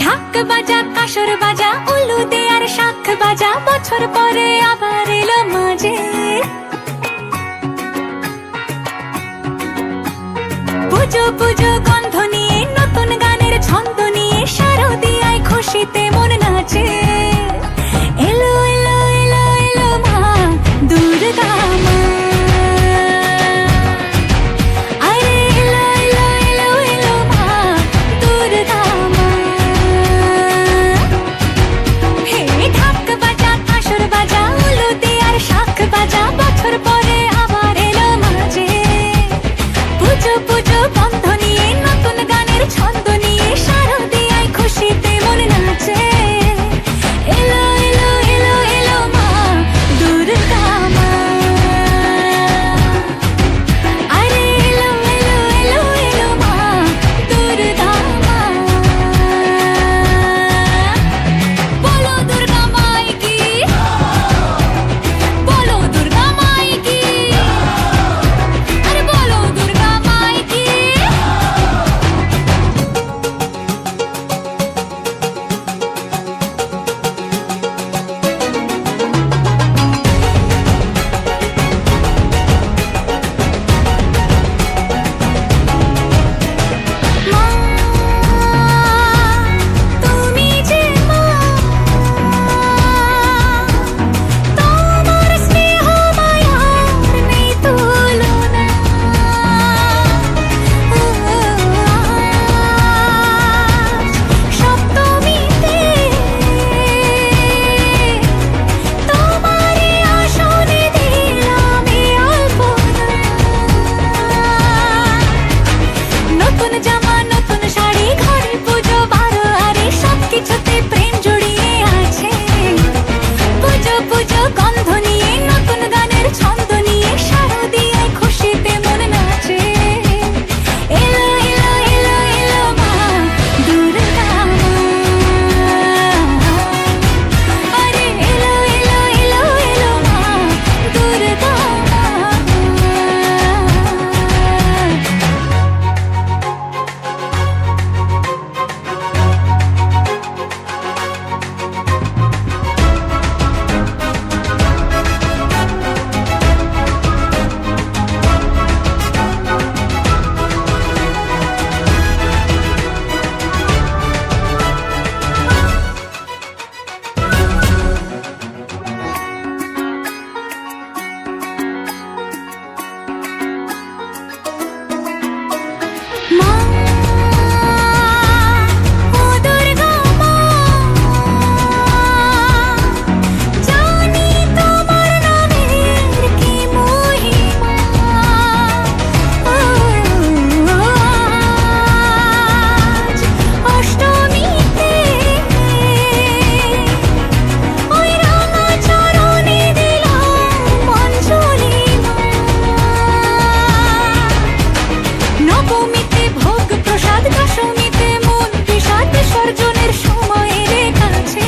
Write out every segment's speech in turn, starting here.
ঢাক বাজা কাসর বাজা উলু দে আর শাখ বাজা বছর পরে আবার এলো মাঝে পুজো পুজো গন্ধ নিয়ে নতুন গানের ছন্দ নিয়ে শারদিয়ায় খুশিতে মন নাচে এলো এলো এলো এলো মা দুর্গা মা আরে এলো এলো এলো এলো মা দুর্গা মা হে ঢাক বাজা কাসর বাজা উলু দে আর শাখ বাজা বছর পরে আবার এলো মাঝে পুজো পুজো গন্ধ নিয়ে নতুন গানের ছন্দ নিয়ে শারদিয়ায় খুশিতে মন নাচে এলো এলো এলো এলো মা দুর্গা মা আরে এলো এলো এলো এলো মা দুর্গা মা বলো দুর্গা মাই কি বলো দুর্গা মাই কি আরে বলো দুর্গা মাই কি মা তুমি যে মা তোমার স্নেহ মায়ার নেই তুলনা সপ্তমীতে তোমারই আসনে দিলাম এই অল্পনা নতুন জামা নতুন শাড়ি ঘরে পুজো বারো আরে সবকিছুতে প্রেম জড়িয়ে আছে পুজো পুজো গন্ধ নিয়ে নতুন গানের ছন্দ নিয়ে শারদিয়ায় খুশিতে মন নাচে এলো এলো এলো এলো মা দুর্গা মা আরে এলো এলো এলো এলো মা দুর্গা মা মা ও দুর্গা মা জানি তোমার নামের কি মহিমা আজ অষ্টমীতে ওই রাঙা চরণে দিলাম অঞ্জলি মা নবমীতে ভোগ প্রসাদ দশমীতে মন বিষাদ বিসর্জনের সময় এলে কাছে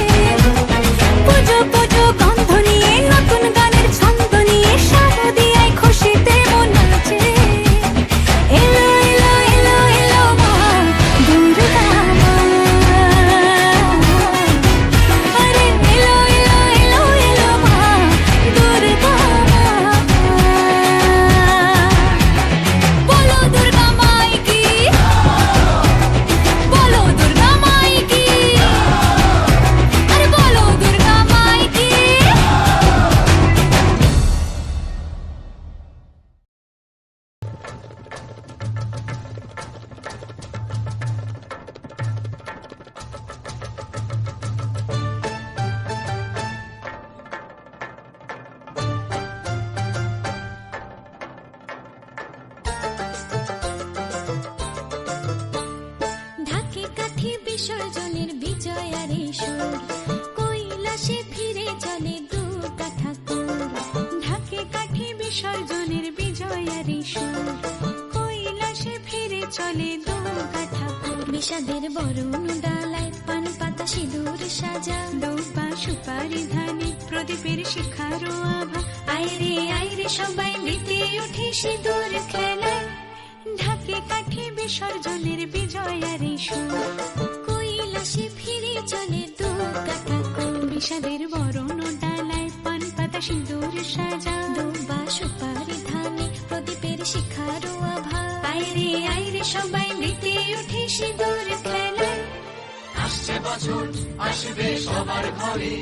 পুজো পুজো গন্ধ নিয়ে নতুন গানের ছন্দ নিয়ে শারদিয়ায় খুশিতে মন নাচে এলো এলো এলো এলো মা দুর্গা মা আরে এলো এলো এলো এলো মা দুর্গা মা বলো দুর্গা মাই কি বলো দুর্গা মাই কি আরে বলো দুর্গা মাই কি ঢাকে কাঠি বিসর্জনের বিজয়ারে সুর কৈলাসে ফিরে চলে দুর্গা ঠাকুর ঢাকে কাঠি বিসর্জনের বিজয়ারে সুর কৈলাসে ফিরে চলে দুর্গা ঠাকুর বিষাদের বরণ ডালায় পান পাতা সিঁদুর সাজা দৌপা সুপারি ধানে প্রদীপের শিখারো আভা আইরে সবাই মেতে উঠে সিঁদুর খেলায় ঢাকে কাঠি বিসর্জনের বিজয়ারে সুর কৈলাসে ফিরে চলে দু কাঠা কোল বিষাদের বরণ ডালায় পান পাতা সিঁদুর সাজা দুবা সুপারি ধানে প্রদীপের শিখারো আভা আইরে আইরে সবাই মেতে উঠে সিঁদুর খেলায় আসছে বছর আসবে সবার ঘরে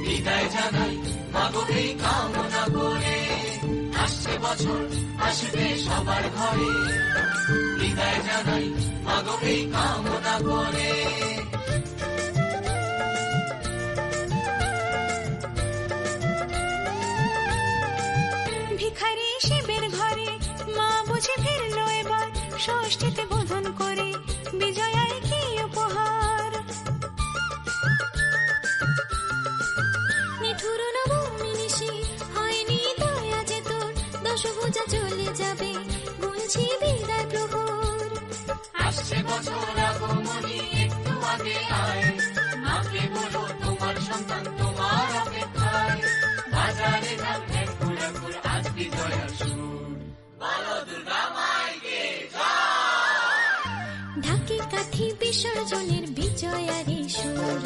বিদায় জানাই মাগো এই কামনা করে আসছে বছর আসবে সবার ঘরে বিদায় জানাই মাগো এই কামনা করে ভিখারি শিবের ঘরে মা বুঝে ফিরলো এবার ষষ্ঠীতে বোধন করে বিজয়ায় কি উপহার নিঠুর নবমী নিশি হয়নি দয়া যে তোর দশভুজা চলে যাবে গুনছি বিদায় প্রহর আসছে বছর আগমনী একটু আগে আয় মাকে বলো তোমার সন্তান তোমার অপেক্ষায় বাজারে যান ঠাকুর আজ বিজয়ার সুর বলো দুর্গা মাইকে ঢাকি কাঠি বিসর্জনের বিজয়ারে সুর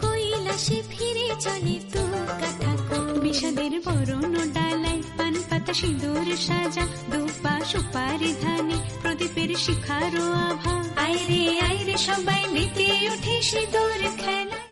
কৈলাসে ফিরে চলে তু কাঠা কোল বিষাদের বরণ ডালায় পান পাতা সিঁদুর সাজা দুপা সুপারি ধানে প্রদীপের শিখারো আভা আইরে আইরে সবাই মেতে উঠে সিঁদুর খেলায়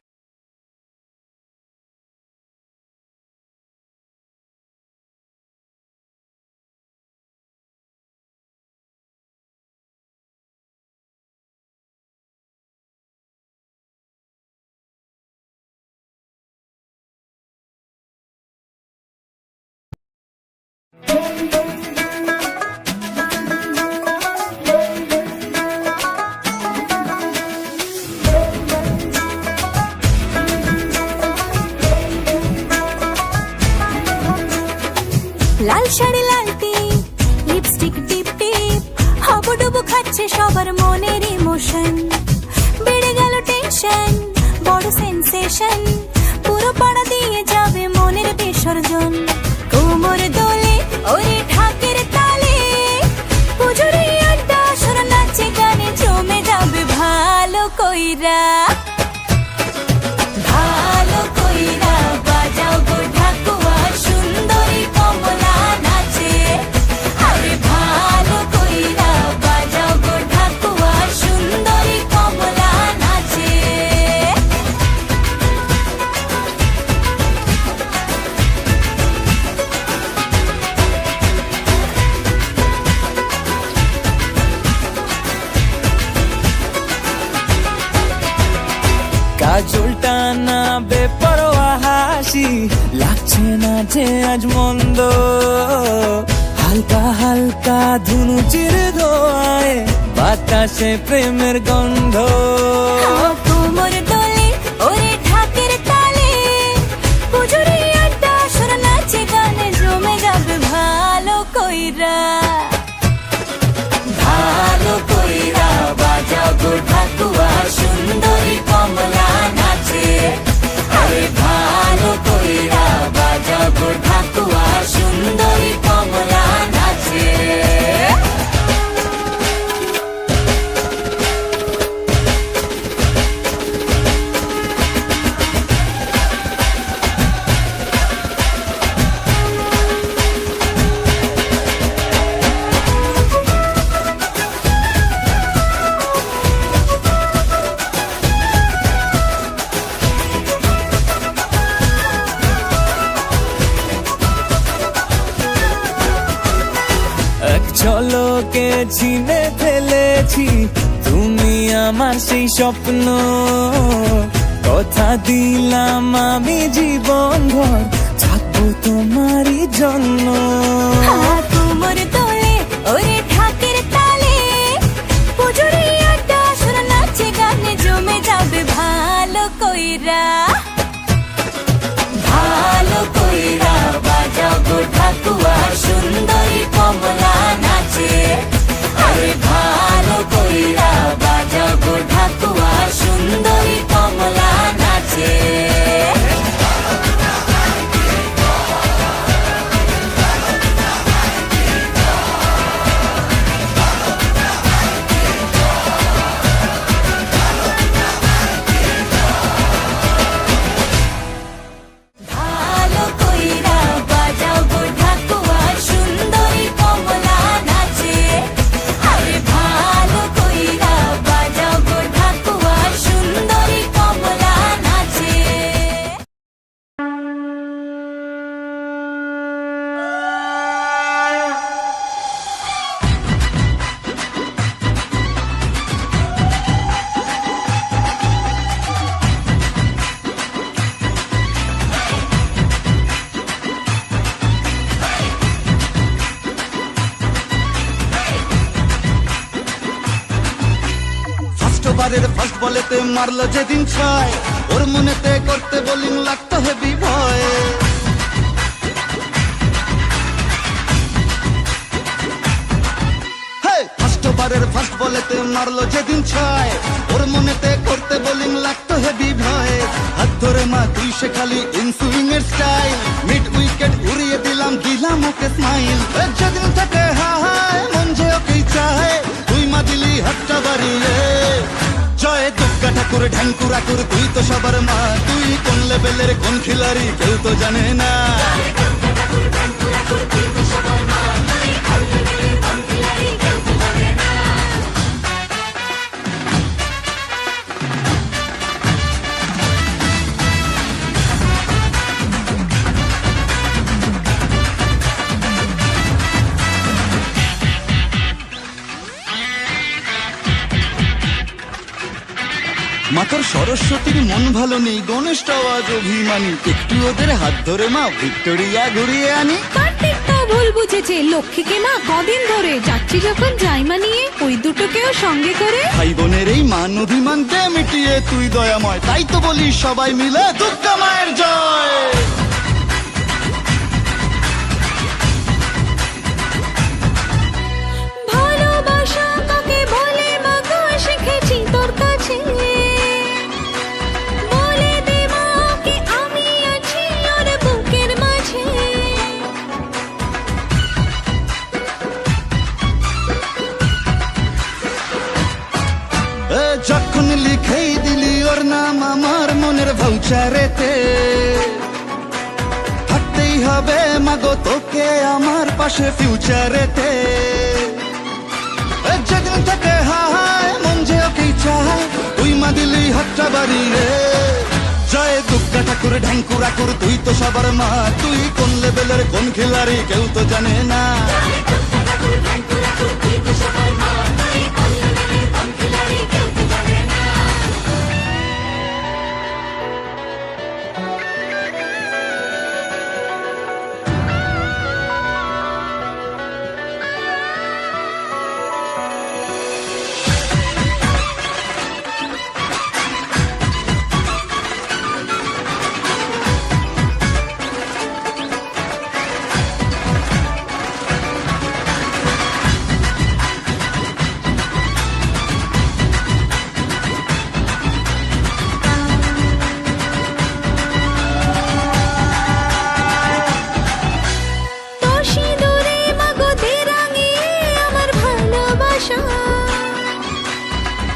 লাল শাড়ি লাল টিপ লিপস্টিক টিপ টিপ হাবুডুবু খাচ্ছে সবার মনের ইমোশন বেড়ে গেল টেনশন বড় সেন্সেশন পুরো পাড়া দিয়ে যাবে মনের বিসর্জন কোমর দোলে ওরে ঢাকের তালে পুজোরে আড্ডা সুর নাচে গানে জমে যাবে ভালো কইরা ভালো কইরা বাজাও গো ঢাকুয়া সুন্দরী কমলা নাচে আরে ভালো কইরা বাজাও গো ঢাকুয়া সুন্দরী কমলা নাচে কাজলটা না বেপরোয়া হাসি লাগছে না যে আজ মন্দ হালকা হালকা ধুনুচির ধোয়ায় বাতাসে প্রেমের গন্ধ কোমর দোলে ওরে ঢাকের তালে পুজোরে আড্ডা সুর নাচে গানে জমে যাবে ভালো কইরা ভালো কইরা বাজাও গো ঢাকুয়া সুন্দরী কমলা নাচে আরে ভালো কইরা বাজাও গো ঢাকুয়া সুন্দরী কমলা নাচে এক ঝলকে চিনে ফেলেছি তুমি আমার সেই স্বপ্ন কথা দিলাম আমি জীবন ভর থাকবো তোমারই জন্য কোমর দোলে ওরে ঢাকের তালে পুজোরে আড্ডা সুর নাচে গানে জমে যাবে ভালো কইরা ভালো কইরা বাজাও গো ঢাকুয়া সুন্দরী কমলা নাচে আরে ভালো কইরা বাজাও গো ঢাকুয়া সুন্দরী কমলা নাচে বলেতে মারলো যেদিন ছয়, ওর মনেতে করতে বোলিং লাগতো হেভি ভয়। ফার্স্ট ওভারের ফার্স্ট বলেতে মারলো যেদিন ছয়, ওর মনেতে করতে বোলিং লাগতো হেভি ভয়। হাত ধরে মা তুই সে খালি ইনসুইং এর স্টাইল, মিড উইকেট উড়িয়ে দিলাম ওকে স্মাইল। যেদিন থেকে হায় মন যে ওকেই চায়, তুই মা দিলি হাতটা বাড়িয়ে। জয় দুর্গা ঠাকুর ঢ্যাঙ্কুর আকুর তুই তো সবার মা, তুই কোন লেভেলের কোন খিলাড়ি কেউ তো জানে না। মাতর সরস্বতীর মন ভালো নেই, গণেশটাও আজ অভিমানী, একটু ওদের হাত ধরে মা ভিক্টোরিয়া ঘুরিয়ে আনি। কার্তিক তো ভুল বুঝেছে, লক্ষ্মীকে মা কদিন ধরে যাচ্ছি যখন জাইমা নিয়ে, ওই দুটোকেও সঙ্গে করে। ভাই বোনের এই মান অভিমানকে মিটিয়ে তুই দয়াময়, তাই তো বলি সবাই মিলে দুর্গা মায়ের জয়। ভালোবাসা কাকে বলে মা গো শিখেছি তোর কাছে, বলে দে মা কি আমি আছি ওর বুকের মাঝে। যখন লিখেই দিলি ওর নাম আমার মনের ভাউচারেতে, থাকতেই হবে মাগো তোকে আমার পাশে ফিউচারেতে। যেদিন থেকে হায় মন যে ওকেই চায়, তুই মা দিলি হাতটা বাড়িয়ে। জয় দুর্গা ঠাকুর ঢ্যাঙ্কুর আকুর তুই তো সবার মা, তুই কোন লেভেলের কোন খিলাড়ি কেউ তো জানে না।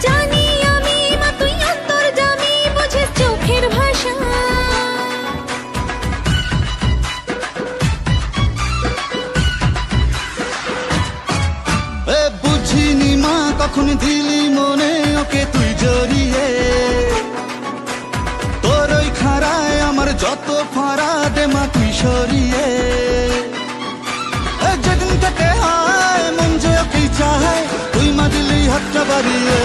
জানি আমি মা তুই অন্তর্যামী, বুঝিস চোখের ভাষা। বুঝিনি মা কখন দিলি মনে ওকে তুই জড়িয়ে, তোর ওই খাড়ায় আমার যত ফাড়া দে মা তুই সরিয়ে। যেদিন থেকে হায় মন যে ওকেই চায়, তুই মা দিলি হাতটা বাড়িয়ে।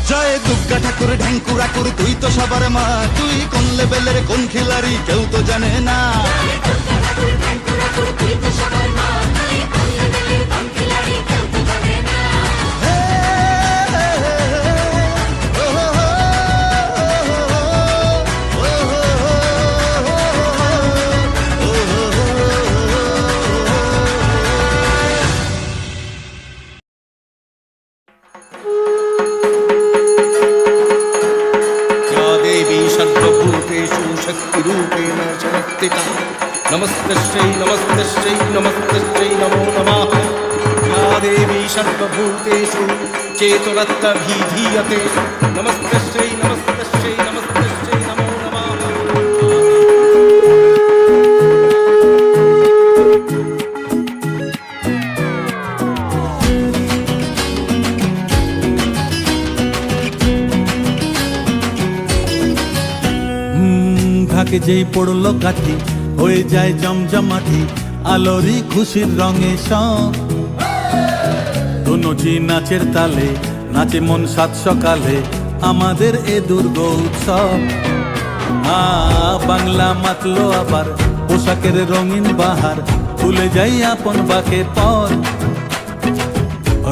জয় দুর্গা ঠাকুর ঢ্যাঙ্কুর আকুর তুই তো সবার মা, তুই কোন লেভেলের কোন খিলাড়ি কেউ তো জানে না। शक्तिरूपेण शक्तिता नमस्तस्यै नमस्तस्यै नमस्तस्यै नमो नमः। या देवी सर्वभूतेषु चेतुरत्तभिधीयते नमस्तस्यै नमस्तस्यै नमस्तस्यै नमो नमः। ঢাকে যেই পড়লো কাঠি হয়ে যায় জমজমাটি, আলোরি খুশির রঙে সব দুনজি নাচের তালে নাচে মন সাত সকালে আমাদের এ দুর্গ উৎসব। বাংলা মাতলো আবার পোশাকের রঙিন বাহার, ভুলে যাই আপন বাকের পর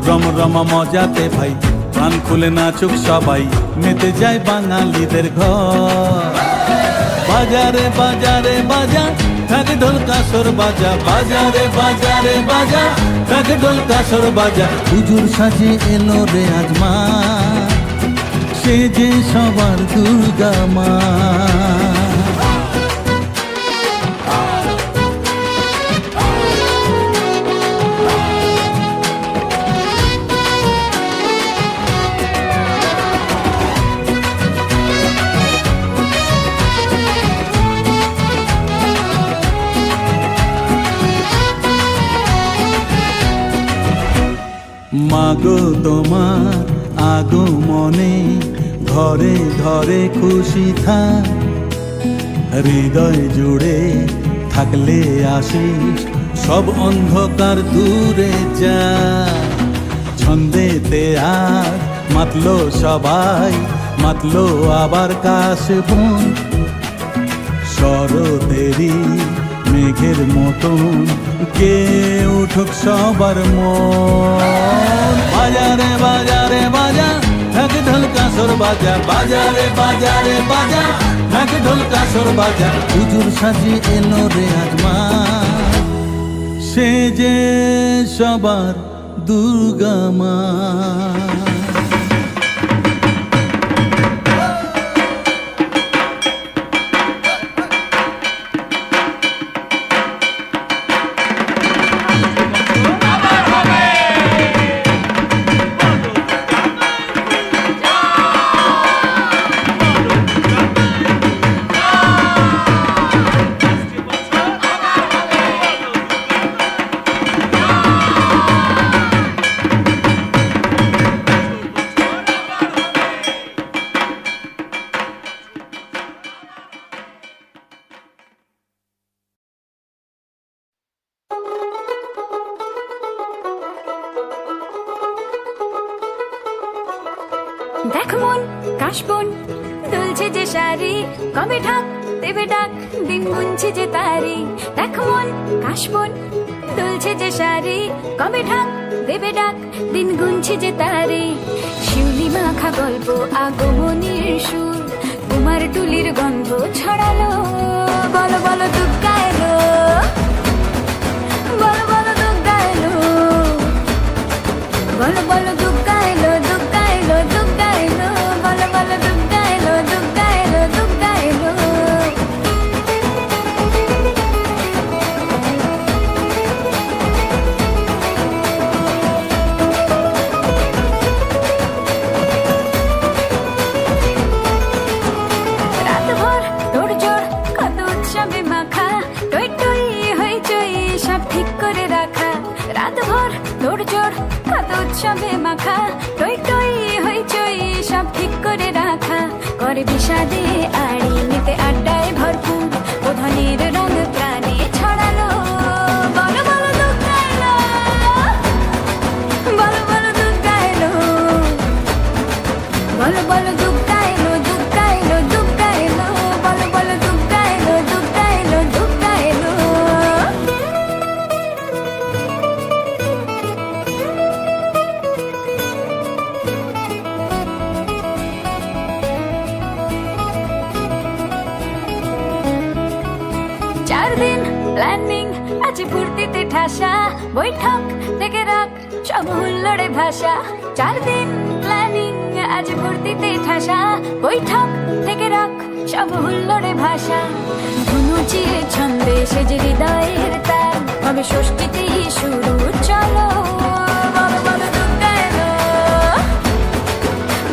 রমরমা মজাতে ভাই প্রাণ খুলে নাচুক সবাই, মেতে যায় বাঙালিদের ঘর। বাজারে বাজারে বাজা, থাকে ঢোল কাসর বাজা, বাজারে বাজারে বাজা, থাকে ঢোল কাসর বাজা। হুজুর সাজে এলো রে আজ মা, সে যে সবার দুর্গা মা। মাগো তোমার আগমনে ঘরে ঘরে খুশি থাক, হৃদয় জুড়ে থাকলে আশিস সব অন্ধকার দূরে যা। ছন্দেতে আর মাতলো সবাই, মাতলো আবার কাশ বন, শরতেরই মেঘের মতন কে উঠুক সবার মন। বাজারে বাজারে বাজা, থাকে ঢোল কাসর বাজা, বাজারে বাজারে বাজা, থাকে ঢোল কাসর বাজা। হুজুর সাজি এলো রে আজ মা, সে যে সবার দুর্গা মা। দেখ মন কাশবন দুলছে যে শাড়ি, কবে ঢাক দেবে ডাক দিন গুনছে যে তারি। দেখ মন কাশবন দুলছে যে শাড়ি, কবে ঢাক দেবে ডাক দিন গুনছে যে তারি। শিউলি মাখা গল্প আগমনীর সুর, কুমার টুলির গন্ধ ছড়ালো। বলো বলো দুর্গা এলো, বলো বলো দুর্গা এলো, বলো বলো দুর্গা এলো, দুর্গা এলো, দুর্গা এলো, বলো বলো দুর্গা এলো, দুর্গা এলো, দুর্গা এলো। রাতভর তোড়জোড় কত উৎসবে মাখা, টই টই হইচই সব ঠিক করে রাখা। রাতভর তোড়জোড় কত উৎসবে মাখা, টই টই হইচই সব ঠিক করে রাখা। করে বিষাদে আড়ি নিতে আড্ডায় ভরপুর, প্রধানের রঙ প্রাণে ছড়ালো। বলো বলো দুর্গা এলো, বলো বলো দুর্গা এলো, বলো বলো দুর্গা এলো, দুর্গা এলো, দুর্গা এলো, বলো বলো দুর্গা এলো, দুর্গা এলো, দুর্গা এলো। চার দিন প্ল্যানিং আছে ফুর্তিতে ঠাসা, বৈঠক থেকে রাখ সব হুল্লোড়ে ভাষা। চার দিন প্ল্যানিং আছে ফুর্তিতে ঠাসা, বৈঠক থেকে রাখ সব হুল্লোড়ে ভাষা। ধুনুচিয়ে ছন্দে সেজে হৃদয়ের তার, হবে ষষ্ঠীতেই শুরু চলো। বলো বলো দুর্গা এলো,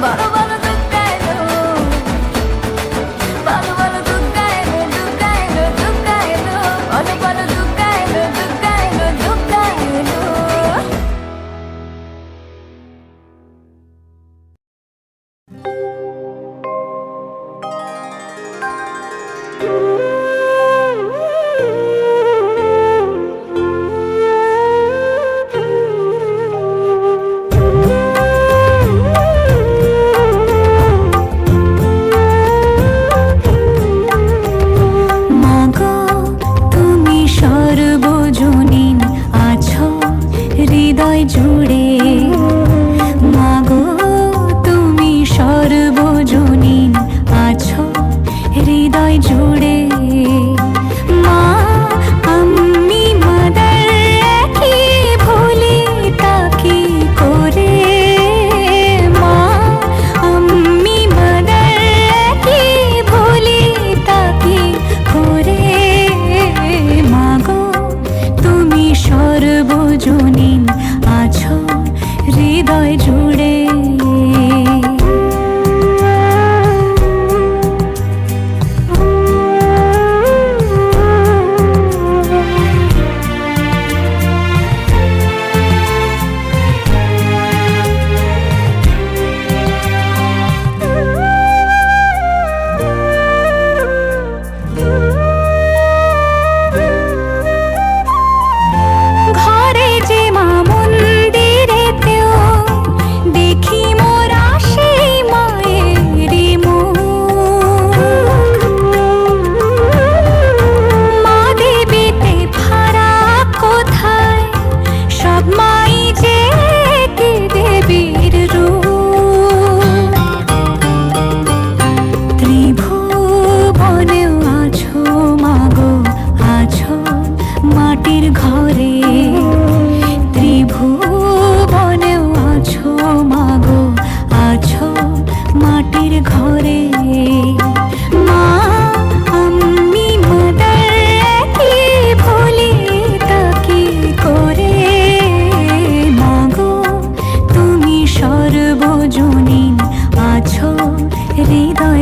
বলো বলো দুর্গা এলো, বলো বলো দুর্গা এলো, দুর্গা এলো, দুর্গা এলো, বলো বলো দুর্গা এলো, দুর্গা এলো, দুর্গা এলো।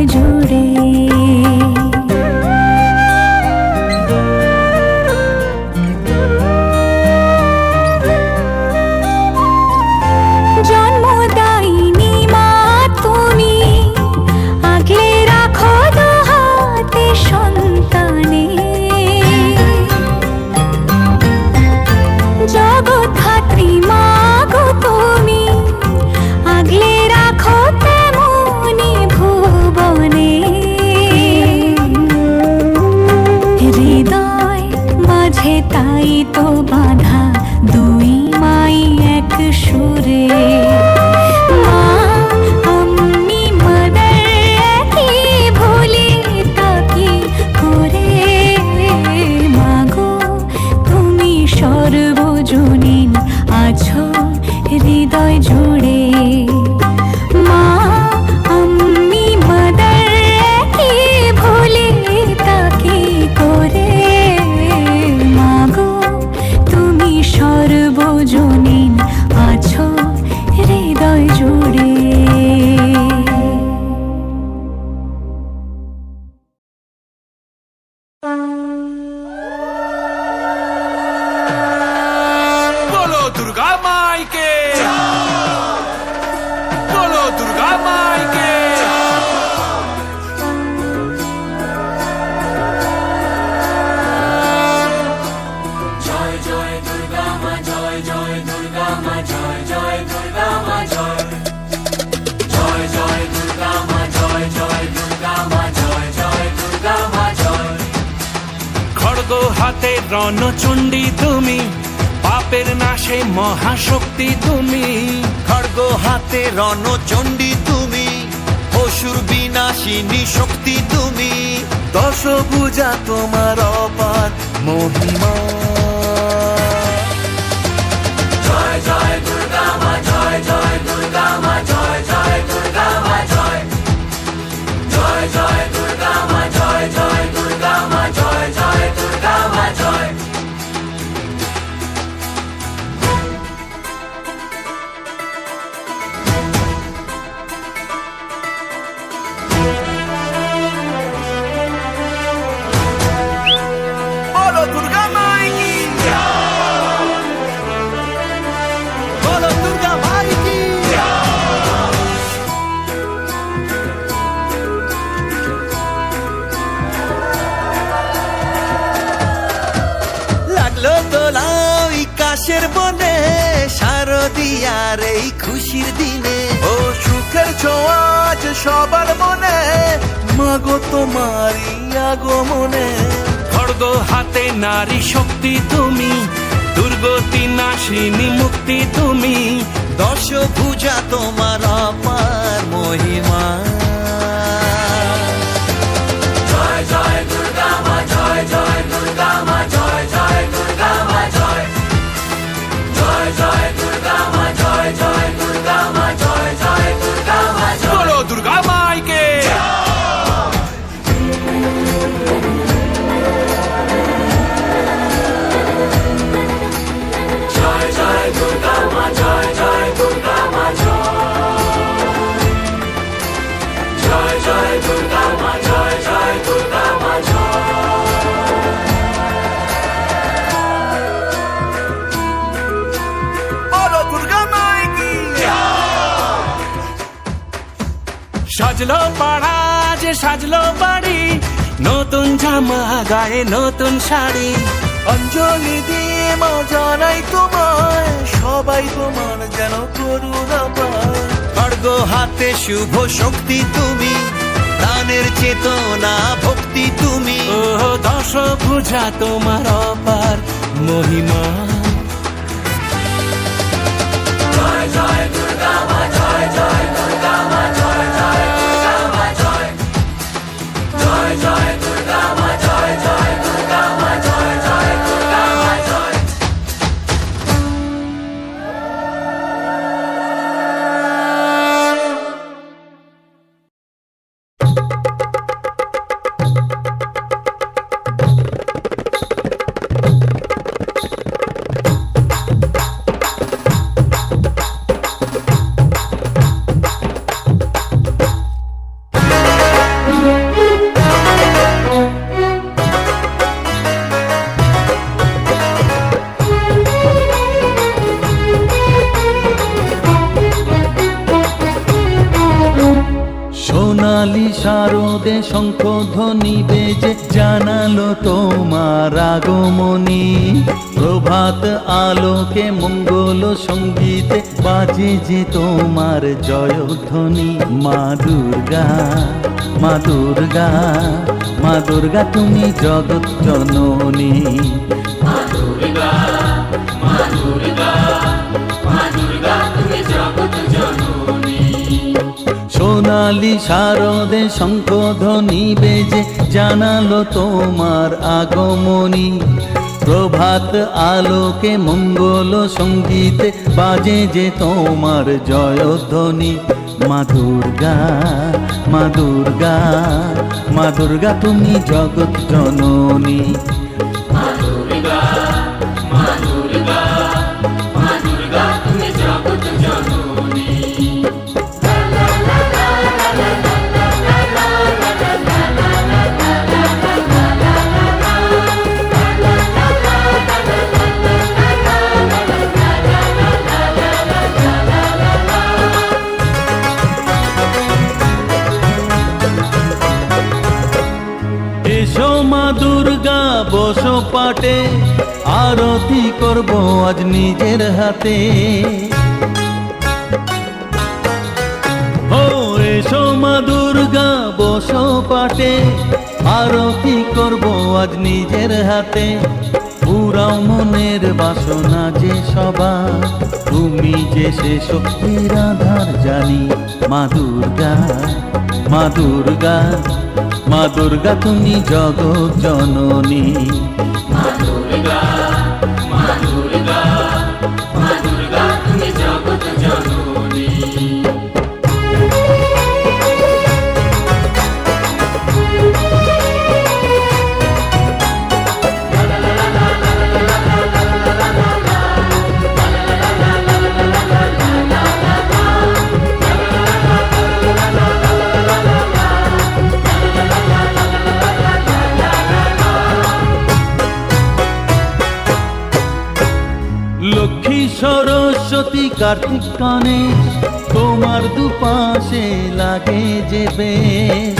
হৃদয় জুড়ে। জন্মদায়িনী মা তুমি, আগলে রাখো দুহাতে সন্তানে। জগৎধাত্রী মা গো তুমি, আগলে রাখো তেমনি ভুবনে। হৃদয় মাঝে তাই তো বাঁধা দুই মাই এক সুরে। মা আমি মাদার একই ভুলি তাকি করে। মাগো তুমি সর্বজনীন আছো হৃদয় জুড়ে। মা আমি মাদার একই ভুলি তাকি করে। মাগো তুমি সর্বজনীন আছো হৃদয় জুড়ে। বলো দুর্গা মাইকে, বলো দুর্গা মাইকে। জয় জয় দুর্গা মা, জয় জয় দুর্গা মা, জয় জয় দুর্গা মা, জয় জয় জয় দুর্গা মা, জয় জয় দুর্গা মা, জয় জয় দুর্গা মা, জয়। খড়গ হাতে রণচণ্ডী তুমি, পাপের নাশে মহাশক্তি তুমি। খড়গ হাতে রণচণ্ডী তুমি, অসুর বিনাশিনী শক্তি তুমি। দশভুজা তোমার অপার মহিমা। জয় জয় দুর্গা মা, জয় জয় দুর্গা মা, জয় জয় দুর্গা মা, জয় জয় জয় দুর্গা মা, জয় জয় দুর্গা মা, জয় জয় দুর্গা মা, জয়। বলো দুর্গা মাইকি, বলো দুর্গা মাইকি। লাগলো দোলাই কাশের বনে, শারদিয়ার এই খুশির দিনে। ও সুখের ছোঁয়া আজ সবার মনে, মাগো তোমারই আগমনে। খড়গ হাতে নারী শক্তি তুমি, দুর্গতি নাশিনী মুক্তি তুমি। দশভুজা তোমার অপার মহিমা। জয় জয় দুর্গা মা, জয় জয় দুর্গা মা, জয় জয় দুর্গা মা, জয় জয় জয় দুর্গা মা, জয় জয় দুর্গা মা, জয় জয় দুর্গা মা, জয়। বলো দুর্গা মাইকে। জয় জয় দুর্গা মা, জয় জয় দুর্গা মা, জয় জয় দুর্গা মা, জয় জয় দুর্গা মা, বলো দুর্গা মাইকি। সাজলো পাড়া যে সাজলো বাড়ি, নতুন জামা গায়ে নতুন শাড়ি। অঞ্জলি দিয়ে মা জানাই তোমায়, সবাই তোমার যেন করুণা পায়। খড়গ হাতে শুভ শক্তি তুমি, প্রাণের চেতনা ভক্তি তুমি। ও দশভুজা তোমার অপার মহিমা। জয় জয় দুর্গা মা, জয় জয় দুর্গা মা, জয় জয় দুর্গা মা, জয় জয় জয় দুর্গা মা, জয় জয় দুর্গা মা, জয় জয় দুর্গা মা, জয়। শারদে শঙ্খধ্বনি বেজে জানালো তোমার আগমনী। প্রভাত আলোকে মঙ্গল সঙ্গীতে বাজে যে তোমার জয়ধ্বনি। মা দুর্গা, মা দুর্গা, মা দুর্গা তুমি জগৎ জননী। মা দুর্গা, মা দুর্গা, মা দুর্গা তুমি জগৎ জননী। সোনালি শারদে শঙ্খধ্বনি বেজে জানালো তোমার আগমনী। প্রভাত আলোকে মঙ্গল সঙ্গীতে বাজে যে তোমার জয়ধ্বনি। মা দুর্গা, মা দুর্গা, মা দুর্গা তুমি জগৎ জননী। মা দুর্গা, মা দুর্গা, মা দুর্গা তুমি জগৎ জননী। এসো মা দুর্গা বসো পাটে, আরতি করব আজ নিজের হাতে। ও এসো মা দুর্গা বসো পাটে, আরতি করব আজ নিজের হাতে। পুরাও মনের বাসনা যে সবার, তুমি যে সে শক্তির আধার জানি। মা দুর্গা, মা দুর্গা, মা দুর্গা তুমি জগৎ জননী। মা দুর্গা, মা দুর্গা, মা দুর্গা তুমি জগৎ জননী। লক্ষ্মী সরস্বতী কার্তিক গণেশ, তোমার দুপাশে লাগে যে বেশ।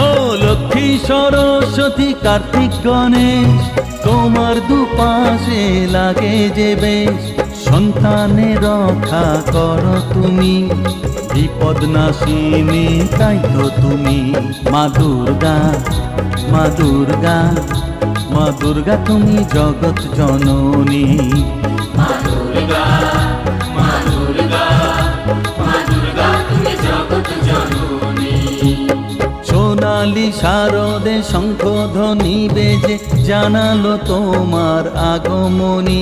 ও লক্ষ্মী সরস্বতী কার্তিক গণেশ, তোমার দুপাশে লাগে যে বেশ। সন্তানের রক্ষা করো তুমি, বিপদ নাশিনী তাই তো তুমি। মা দুর্গা, মা দুর্গা, মা দুর্গা তুমি জগৎ জননী। মা দুর্গা, মা দুর্গা, মা দুর্গা তুমি জগৎ জননী। সোনালি শারদে শঙ্খধ্বনি বেজে জানালো তোমার আগমনী।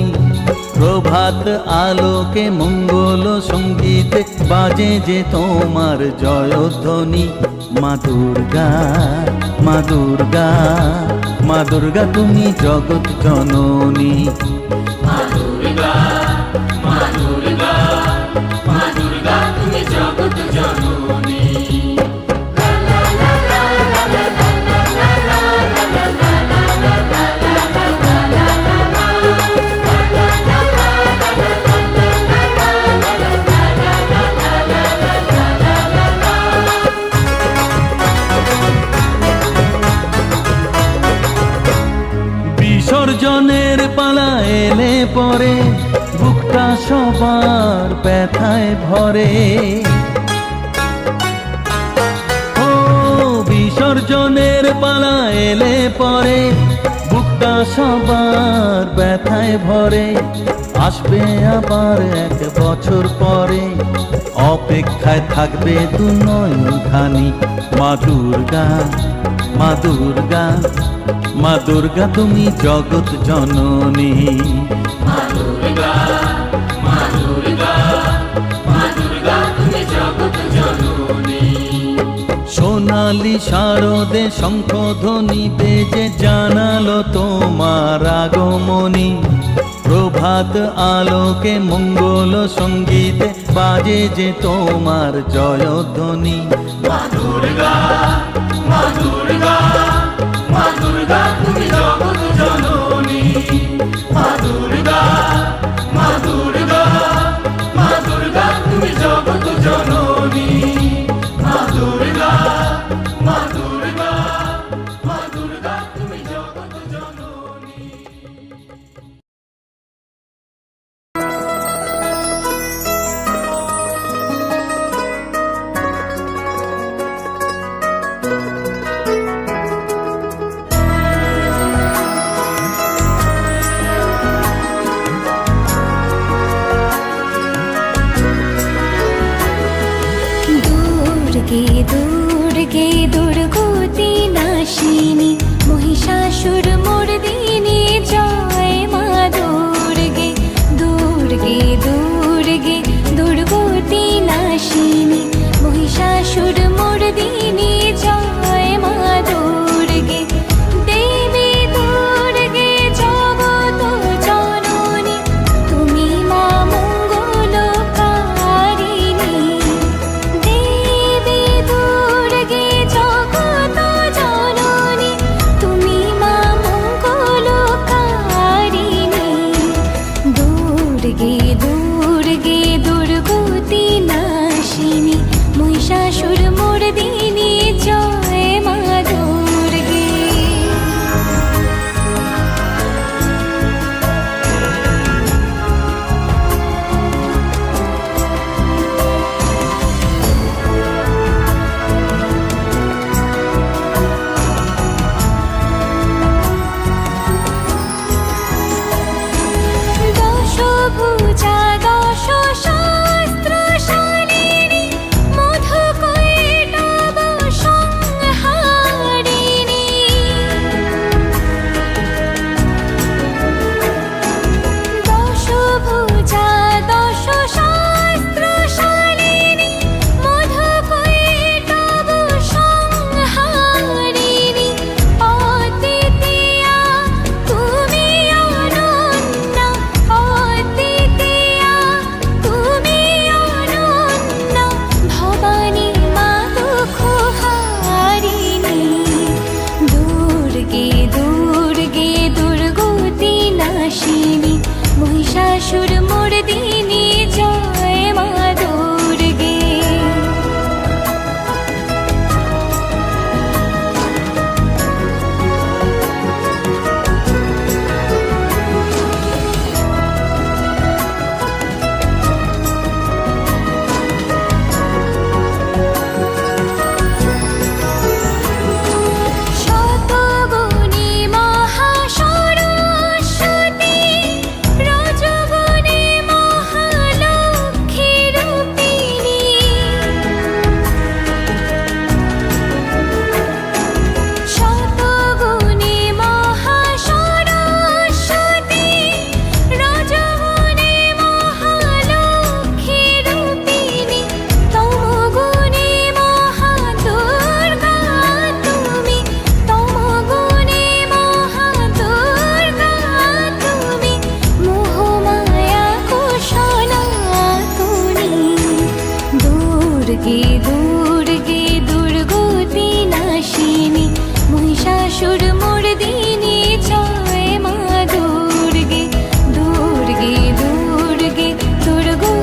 প্রভাত আলোকে মঙ্গল সঙ্গীতে বাজে যে তোমার জয়ধ্বনি। মা দুর্গা, মা দুর্গা, মা দুর্গা তুমি জগৎ জননী। মা দুর্গা, মা দুর্গা, মা দুর্গা তুমি জগৎ জননী। বিসর্জনের পালা এলে পরে বুকটা সবার ব্যথায় ভরে। ও বিসর্জনের পালা এলে পরে বুকটা সবার ব্যথায় ভরে। আসবে আবার এক বছর পরে, অপেক্ষায় থাকবে দু নয়ন খানি। মা দুর্গা, মা দুর্গা, মা দুর্গা তুমি জগৎ জননী। মা দুর্গা, মা দুর্গা, মা দুর্গা তুমি জগৎ জননী। সোনালি শারদে শঙ্খধ্বনি বেজে জানালো তোমার আগমনী। প্রভাত আলোকে মঙ্গল সঙ্গীতে বাজে যে তোমার জয়ধ্বনি। মা দুর্গা, মা দুর্গা, মা দুর্গা তুমি জগৎ জননী। মা দুর্গা, মা দুর্গা, মা দুর্গা তুমি জগৎ জননী। দুর্গে দুর্গে দুর্গতি নাশিনী মহিষাসুর মর্দিনী জয় মা দুর্গে দুর্গে দুর্গে দুর্গতি নাশিনী মহিষাসুর মর্দিনী জয় মা দুর্গে দেবী দুর্গে জগত জননী তুমি মা মঙ্গলকারিণী দেবী দুর্গে জগত জননী তুমি মা মঙ্গলকারিণী দুর্গে দুর্গে দুর্গতি নাশিনী মহিষাসুর মর্দিনী জয় মা দুর্গে দশভুজা দশ শাস্ত্রশালিনী মধুকৈটব সংহারিণী দশভুজা দশ শাস্ত্রশালিনী মধুকৈটব সংহারিণী অদ্বিতীয়া তুমি অনন্যা অদ্বিতীয়া তুমি অনন্যা ভবানী মা দুঃখহারিণী দুর্গে দুর্গে দুর্গতি নাশিনী মহিষাসুর মর্দিনী জয় মা দুর্গে শতগুণী মহাসরস্বতী রজগুণী মহালক্ষ্মী রূপিণী শতগুণী মহাসরস্বতী রজগুণী মহালক্ষ্মী রূপিণী তমগুণী মহাদুর্গা তুমি তমগুণী মহাদুর্গা তুমি মোহমায়া কুশলাতুনী দুর্গে দুর্গে দুর্গতি নাশিনী মহিষাসুর মর্দিনী জয় মা দুর্গে দুর্গে দুর্গে দুর্গতি